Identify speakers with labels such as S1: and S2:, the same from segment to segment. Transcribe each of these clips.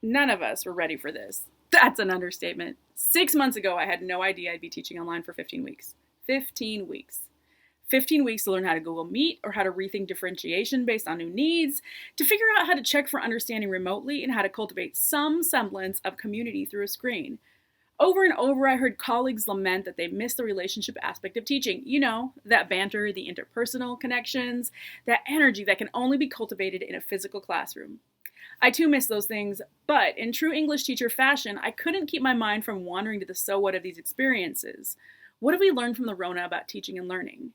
S1: None of us were ready for this. That's an understatement. 6 months ago, I had no idea I'd be teaching online for 15 weeks. 15 weeks. 15 weeks to learn how to Google Meet or how to rethink differentiation based on new needs, to figure out how to check for understanding remotely, and how to cultivate some semblance of community through a screen. Over and over, I heard colleagues lament that they missed the relationship aspect of teaching. You know, that banter, the interpersonal connections, that energy that can only be cultivated in a physical classroom. I too miss those things, but in true English teacher fashion, I couldn't keep my mind from wandering to the so what of these experiences. What have we learned from the Rona about teaching and learning?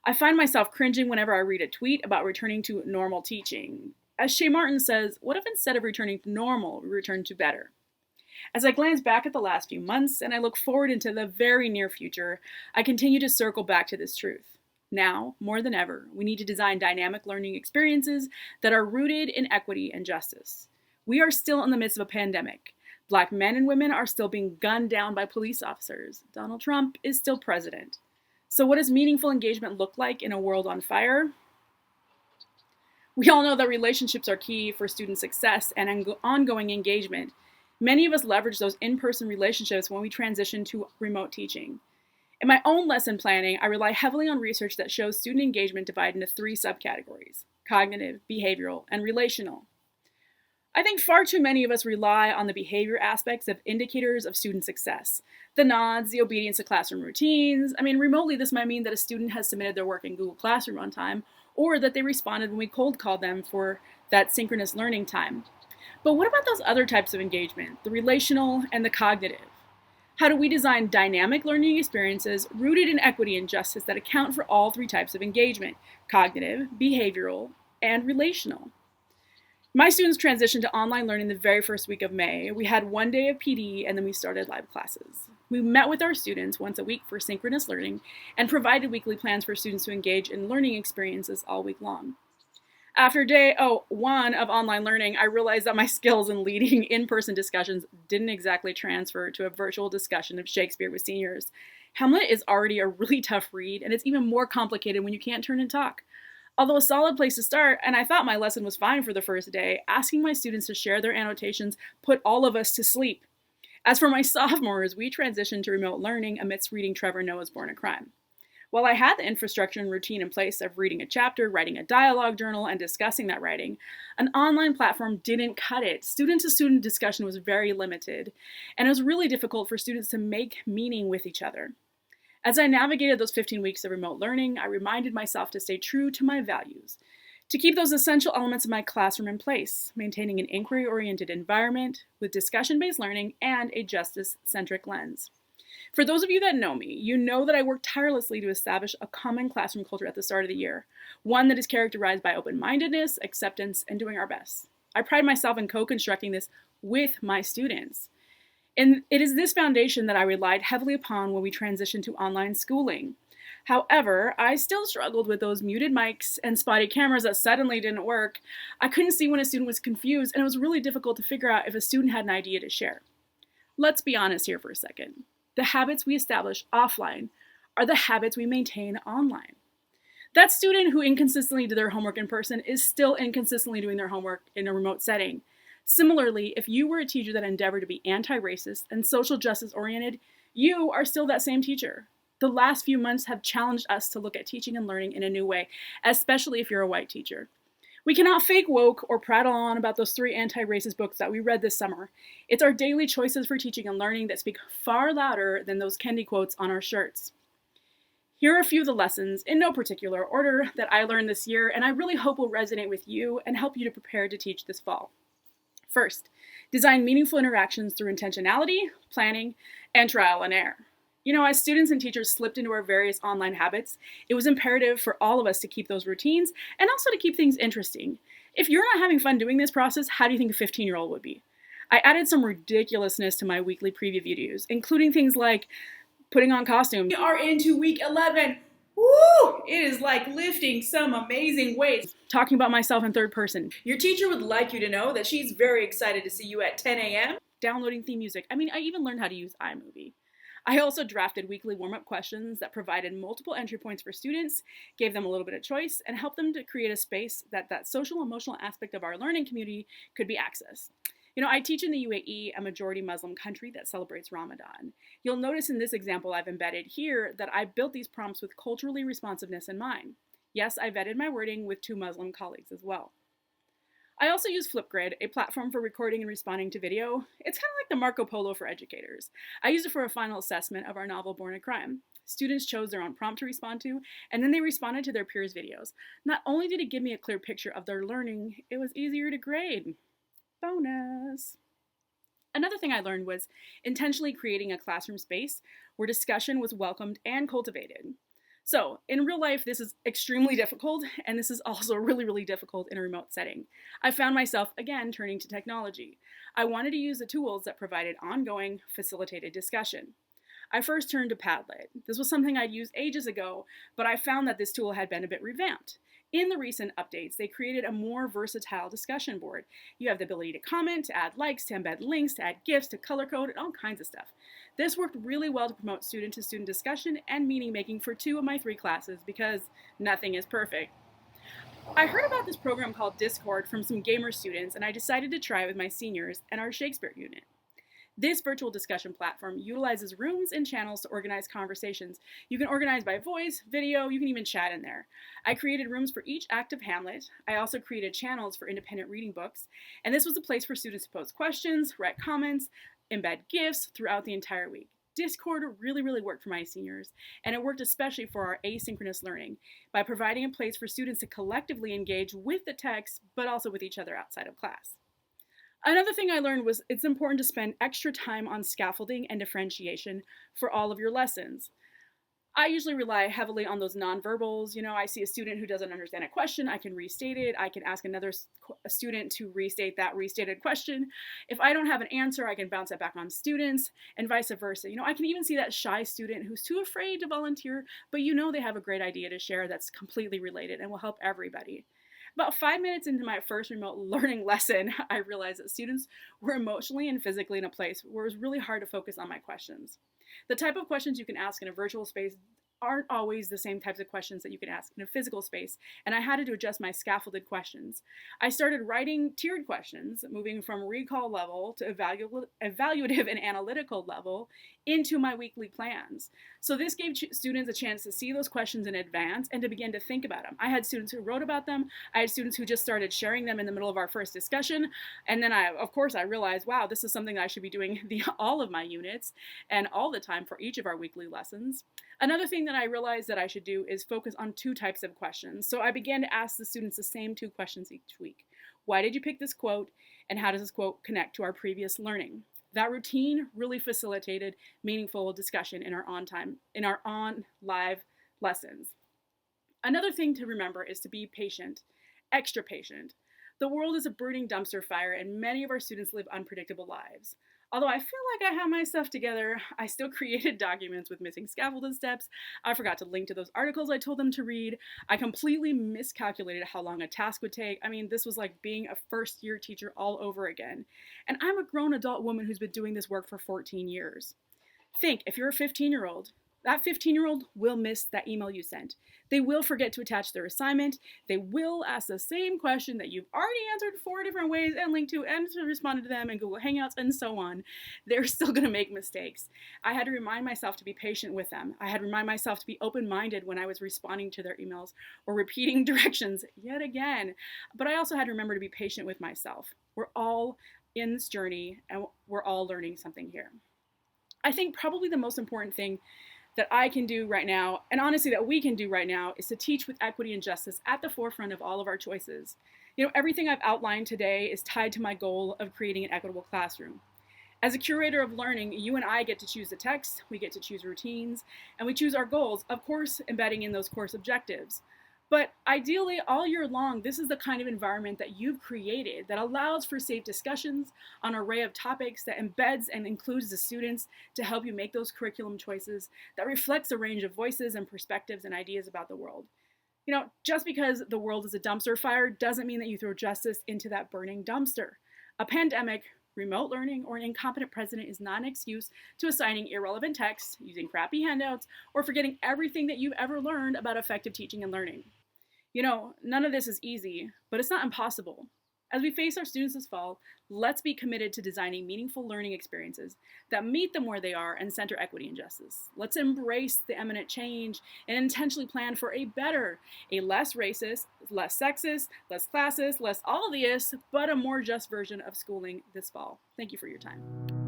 S1: I find myself cringing whenever I read a tweet about returning to normal teaching. As Shea Martin says, what if instead of returning to normal, we return to better? As I glance back at the last few months and I look forward into the very near future, I continue to circle back to this truth. Now, more than ever, we need to design dynamic learning experiences that are rooted in equity and justice. We are still in the midst of a pandemic. Black men and women are still being gunned down by police officers. Donald Trump is still president. So what does meaningful engagement look like in a world on fire? We all know that relationships are key for student success and ongoing engagement. Many of us leverage those in-person relationships when we transition to remote teaching. In my own lesson planning, I rely heavily on research that shows student engagement divided into 3 subcategories: cognitive, behavioral, and relational. I think far too many of us rely on the behavior aspects of indicators of student success. The nods, the obedience to classroom routines. Remotely, this might mean that a student has submitted their work in Google Classroom on time, or that they responded when we cold called them for that synchronous learning time. But what about those other types of engagement, the relational and the cognitive? How do we design dynamic learning experiences rooted in equity and justice that account for all 3 types of engagement: cognitive, behavioral, and relational? My students transitioned to online learning the very first week of May. We had 1 day of PD and then we started live classes. We met with our students once a week for synchronous learning and provided weekly plans for students to engage in learning experiences all week long. After day 1 of online learning, I realized that my skills in leading in-person discussions didn't exactly transfer to a virtual discussion of Shakespeare with seniors. Hamlet is already a really tough read, and it's even more complicated when you can't turn and talk. Although a solid place to start, and I thought my lesson was fine for the first day, asking my students to share their annotations put all of us to sleep. As for my sophomores, we transitioned to remote learning amidst reading Trevor Noah's Born a Crime. While I had the infrastructure and routine in place of reading a chapter, writing a dialogue journal, and discussing that writing, an online platform didn't cut it. Student-to-student discussion was very limited, and it was really difficult for students to make meaning with each other. As I navigated those 15 weeks of remote learning, I reminded myself to stay true to my values, to keep those essential elements of my classroom in place, maintaining an inquiry-oriented environment with discussion-based learning and a justice-centric lens. For those of you that know me, you know that I work tirelessly to establish a common classroom culture at the start of the year, one that is characterized by open-mindedness, acceptance, and doing our best. I pride myself in co-constructing this with my students. And it is this foundation that I relied heavily upon when we transitioned to online schooling. However, I still struggled with those muted mics and spotty cameras that suddenly didn't work. I couldn't see when a student was confused, and it was really difficult to figure out if a student had an idea to share. Let's be honest here for a second. The habits we establish offline are the habits we maintain online. That student who inconsistently did their homework in person is still inconsistently doing their homework in a remote setting. Similarly, if you were a teacher that endeavored to be anti-racist and social justice oriented, you are still that same teacher. The last few months have challenged us to look at teaching and learning in a new way, especially if you're a white teacher. We cannot fake woke or prattle on about those 3 anti-racist books that we read this summer. It's our daily choices for teaching and learning that speak far louder than those Kendi quotes on our shirts. Here are a few of the lessons, in no particular order, that I learned this year, and I really hope will resonate with you and help you to prepare to teach this fall. First, design meaningful interactions through intentionality, planning, and trial and error. As students and teachers slipped into our various online habits, it was imperative for all of us to keep those routines and also to keep things interesting. If you're not having fun doing this process, how do you think a 15-year-old would be? I added some ridiculousness to my weekly preview videos, including things like putting on costumes. We are into week 11. Woo! It is like lifting some amazing weights. Talking about myself in third person. Your teacher would like you to know that she's very excited to see you at 10 a.m. Downloading theme music. I even learned how to use iMovie. I also drafted weekly warm-up questions that provided multiple entry points for students, gave them a little bit of choice, and helped them to create a space that social emotional aspect of our learning community could be accessed. I teach in the UAE, a majority Muslim country that celebrates Ramadan. You'll notice in this example I've embedded here that I built these prompts with culturally responsiveness in mind. Yes, I vetted my wording with 2 Muslim colleagues as well. I also use Flipgrid, a platform for recording and responding to video. It's kind of like the Marco Polo for educators. I used it for a final assessment of our novel Born a Crime. Students chose their own prompt to respond to, and then they responded to their peers' videos. Not only did it give me a clear picture of their learning, it was easier to grade. Bonus. Another thing I learned was intentionally creating a classroom space where discussion was welcomed and cultivated. So, in real life, this is extremely difficult, and this is also really, really difficult in a remote setting. I found myself, again, turning to technology. I wanted to use the tools that provided ongoing, facilitated discussion. I first turned to Padlet. This was something I'd used ages ago, but I found that this tool had been a bit revamped. In the recent updates, they created a more versatile discussion board. You have the ability to comment, to add likes, to embed links, to add GIFs, to color code, and all kinds of stuff. This worked really well to promote student-to-student discussion and meaning making for 2 of my 3 classes because nothing is perfect. I heard about this program called Discord from some gamer students, and I decided to try it with my seniors and our Shakespeare unit. This virtual discussion platform utilizes rooms and channels to organize conversations. You can organize by voice, video, you can even chat in there. I created rooms for each act of Hamlet. I also created channels for independent reading books. And this was a place for students to post questions, write comments, embed GIFs throughout the entire week. Discord really worked for my seniors, and it worked especially for our asynchronous learning by providing a place for students to collectively engage with the text, but also with each other outside of class. Another thing I learned was it's important to spend extra time on scaffolding and differentiation for all of your lessons. I usually rely heavily on those nonverbals. I see a student who doesn't understand a question, I can restate it. I can ask another student to restate that restated question. If I don't have an answer, I can bounce it back on students and vice versa. I can even see that shy student who's too afraid to volunteer, but they have a great idea to share that's completely related and will help everybody. About 5 minutes into my first remote learning lesson, I realized that students were emotionally and physically in a place where it was really hard to focus on my questions. The type of questions you can ask in a virtual space aren't always the same types of questions that you can ask in a physical space, and I had to adjust my scaffolded questions. I started writing tiered questions, moving from recall level to evaluative and analytical level into my weekly plans. So this gave students a chance to see those questions in advance and to begin to think about them. I had students who wrote about them. I had students who just started sharing them in the middle of our first discussion. And then I realized, wow, this is something that I should be doing all of my units and all the time for each of our weekly lessons. Another thing that I realized that I should do is focus on 2 types of questions. So I began to ask the students the same 2 questions each week. Why did you pick this quote? And how does this quote connect to our previous learning? That routine really facilitated meaningful discussion in our on live lessons. Another thing to remember is to be patient, extra patient. The world is a burning dumpster fire and many of our students live unpredictable lives. Although I feel like I have my stuff together, I still created documents with missing scaffolded steps. I forgot to link to those articles I told them to read. I completely miscalculated how long a task would take. This was like being a first-year teacher all over again. And I'm a grown adult woman who's been doing this work for 14 years. Think, if you're a 15-year-old, that 15-year-old will miss that email you sent. They will forget to attach their assignment. They will ask the same question that you've already answered 4 different ways and linked to and responded to them in Google Hangouts and so on. They're still going to make mistakes. I had to remind myself to be patient with them. I had to remind myself to be open-minded when I was responding to their emails or repeating directions yet again. But I also had to remember to be patient with myself. We're all in this journey and we're all learning something here. I think probably the most important thing that I can do right now, and honestly that we can do right now, is to teach with equity and justice at the forefront of all of our choices. Everything I've outlined today is tied to my goal of creating an equitable classroom. As a curator of learning, you and I get to choose the text, we get to choose routines, and we choose our goals, of course embedding in those course objectives. But ideally, all year long, this is the kind of environment that you've created that allows for safe discussions on an array of topics, that embeds and includes the students to help you make those curriculum choices, that reflects a range of voices and perspectives and ideas about the world. Just because the world is a dumpster fire doesn't mean that you throw justice into that burning dumpster. A pandemic, remote learning, or an incompetent president is not an excuse to assigning irrelevant texts, using crappy handouts, or forgetting everything that you've ever learned about effective teaching and learning. None of this is easy, but it's not impossible. As we face our students this fall, let's be committed to designing meaningful learning experiences that meet them where they are and center equity and justice. Let's embrace the imminent change and intentionally plan for a better, a less racist, less sexist, less classist, less all of the ists, but a more just version of schooling this fall. Thank you for your time.